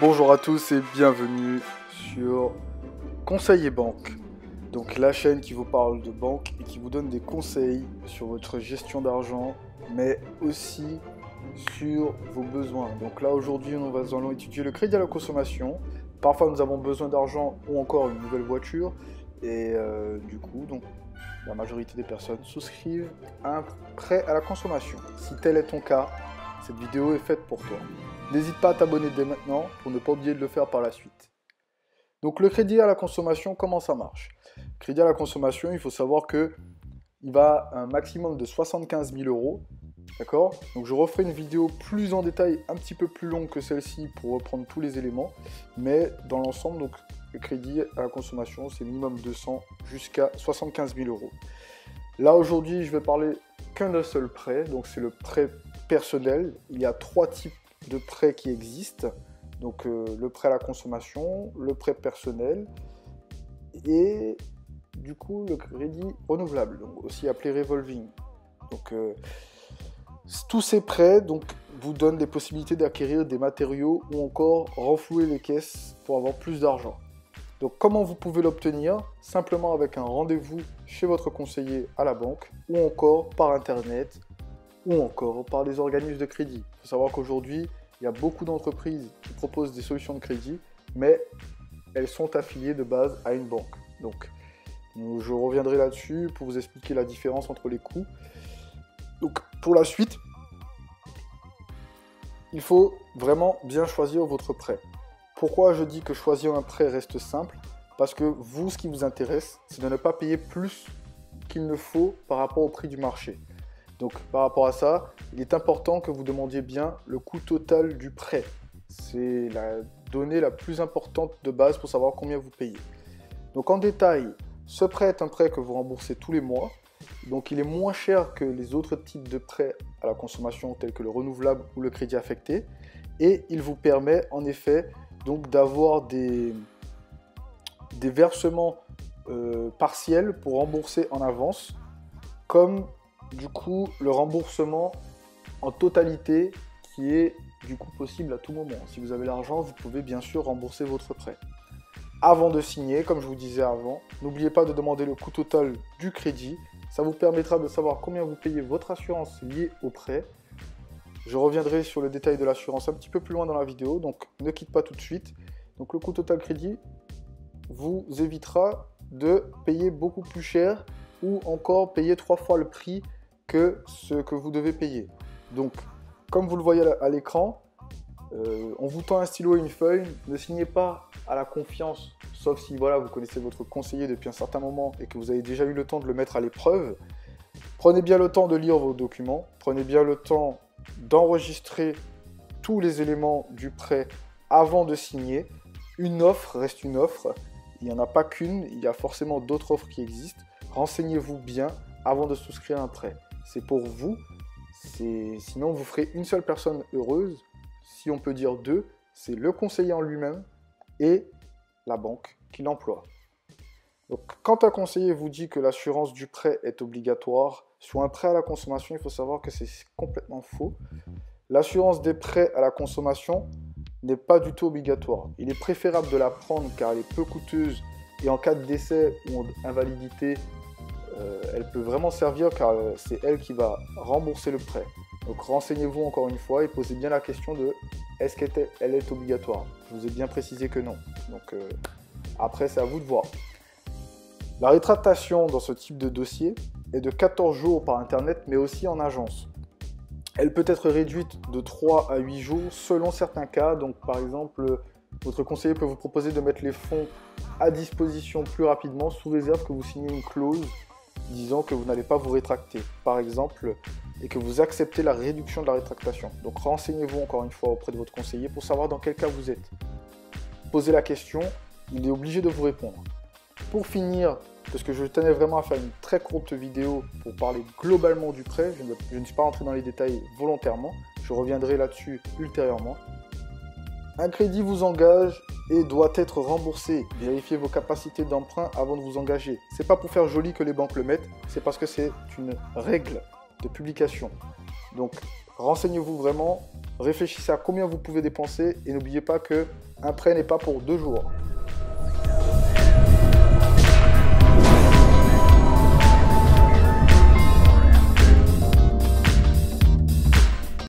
Bonjour à tous et bienvenue sur Conseil et Banque. Donc la chaîne qui vous parle de banque et qui vous donne des conseils sur votre gestion d'argent, mais aussi sur vos besoins. Donc là aujourd'hui nous allons étudier le crédit à la consommation. Parfois nous avons besoin d'argent ou encore une nouvelle voiture. Et du coup, donc, la majorité des personnes souscrivent un prêt à la consommation. Si tel est ton cas, cette vidéo est faite pour toi. N'hésite pas à t'abonner dès maintenant pour ne pas oublier de le faire par la suite. Donc le crédit à la consommation, comment ça marche? Crédit à la consommation, il faut savoir que il va à un maximum de 75 000 euros. D'accord? Donc je referai une vidéo plus en détail, un petit peu plus longue que celle-ci pour reprendre tous les éléments. Mais dans l'ensemble, donc le crédit à la consommation, c'est minimum 200 jusqu'à 75 000 euros. Là aujourd'hui, je vais parler qu'un seul prêt, donc c'est le prêt personnel. Il y a trois types de prêts qui existent. Donc le prêt à la consommation, le prêt personnel et du coup le crédit renouvelable, donc aussi appelé revolving. Donc tous ces prêts donc, vous donnent des possibilités d'acquérir des matériaux ou encore renflouer les caisses pour avoir plus d'argent. Donc comment vous pouvez l'obtenir? Simplement avec un rendez-vous chez votre conseiller à la banque ou encore par internet ou encore par des organismes de crédit. Il faut savoir qu'aujourd'hui, il y a beaucoup d'entreprises qui proposent des solutions de crédit, mais elles sont affiliées de base à une banque. Donc je reviendrai là-dessus pour vous expliquer la différence entre les coûts. Donc pour la suite, il faut vraiment bien choisir votre prêt. Pourquoi je dis que choisir un prêt reste simple? Parce que vous, ce qui vous intéresse, c'est de ne pas payer plus qu'il ne faut par rapport au prix du marché. Donc par rapport à ça, il est important que vous demandiez bien le coût total du prêt. C'est la donnée la plus importante de base pour savoir combien vous payez. Donc en détail, ce prêt est un prêt que vous remboursez tous les mois. Donc il est moins cher que les autres types de prêts à la consommation tels que le renouvelable ou le crédit affecté. Et il vous permet en effet donc d'avoir des versements partiels pour rembourser en avance, comme du coup le remboursement en totalité qui est du coup possible à tout moment. Si vous avez l'argent, vous pouvez bien sûr rembourser votre prêt. Avant de signer, comme je vous disais avant, n'oubliez pas de demander le coût total du crédit. Ça vous permettra de savoir combien vous payez votre assurance liée au prêt. Je reviendrai sur le détail de l'assurance un petit peu plus loin dans la vidéo, donc ne quitte pas tout de suite. Donc le coût total crédit vous évitera de payer beaucoup plus cher ou encore payer 3 fois le prix que ce que vous devez payer. Donc, comme vous le voyez à l'écran, on vous tend un stylo et une feuille. Ne signez pas à la confiance, sauf si voilà, vous connaissez votre conseiller depuis un certain moment et que vous avez déjà eu le temps de le mettre à l'épreuve. Prenez bien le temps de lire vos documents. Prenez bien le temps d'enregistrer tous les éléments du prêt avant de signer. Une offre reste une offre. Il n'y en a pas qu'une, il y a forcément d'autres offres qui existent. Renseignez-vous bien avant de souscrire un prêt. C'est pour vous, sinon vous ferez une seule personne heureuse, si on peut dire deux, c'est le conseiller en lui-même et la banque qui l'emploie. Donc, quand un conseiller vous dit que l'assurance du prêt est obligatoire sur un prêt à la consommation, il faut savoir que c'est complètement faux. L'assurance des prêts à la consommation n'est pas du tout obligatoire. Il est préférable de la prendre car elle est peu coûteuse et en cas de décès ou d'invalidité, elle peut vraiment servir car c'est elle qui va rembourser le prêt. Donc renseignez-vous encore une fois et posez bien la question de est-ce qu'elle est obligatoire? Je vous ai bien précisé que non. Donc après c'est à vous de voir. La rétractation dans ce type de dossier est de 14 jours par internet mais aussi en agence. Elle peut être réduite de 3 à 8 jours selon certains cas. Donc par exemple, votre conseiller peut vous proposer de mettre les fonds à disposition plus rapidement sous réserve que vous signiez une clause disant que vous n'allez pas vous rétracter, par exemple, et que vous acceptez la réduction de la rétractation. Donc renseignez-vous encore une fois auprès de votre conseiller pour savoir dans quel cas vous êtes. Posez la question, il est obligé de vous répondre. Pour finir, parce que je tenais vraiment à faire une très courte vidéo pour parler globalement du prêt, je ne suis pas rentré dans les détails volontairement, je reviendrai là-dessus ultérieurement. Un crédit vous engage et doit être remboursé. Vérifiez vos capacités d'emprunt avant de vous engager. C'est pas pour faire joli que les banques le mettent, c'est parce que c'est une règle de publication. Donc renseignez-vous vraiment, réfléchissez à combien vous pouvez dépenser et n'oubliez pas que Un prêt n'est pas pour 2 jours.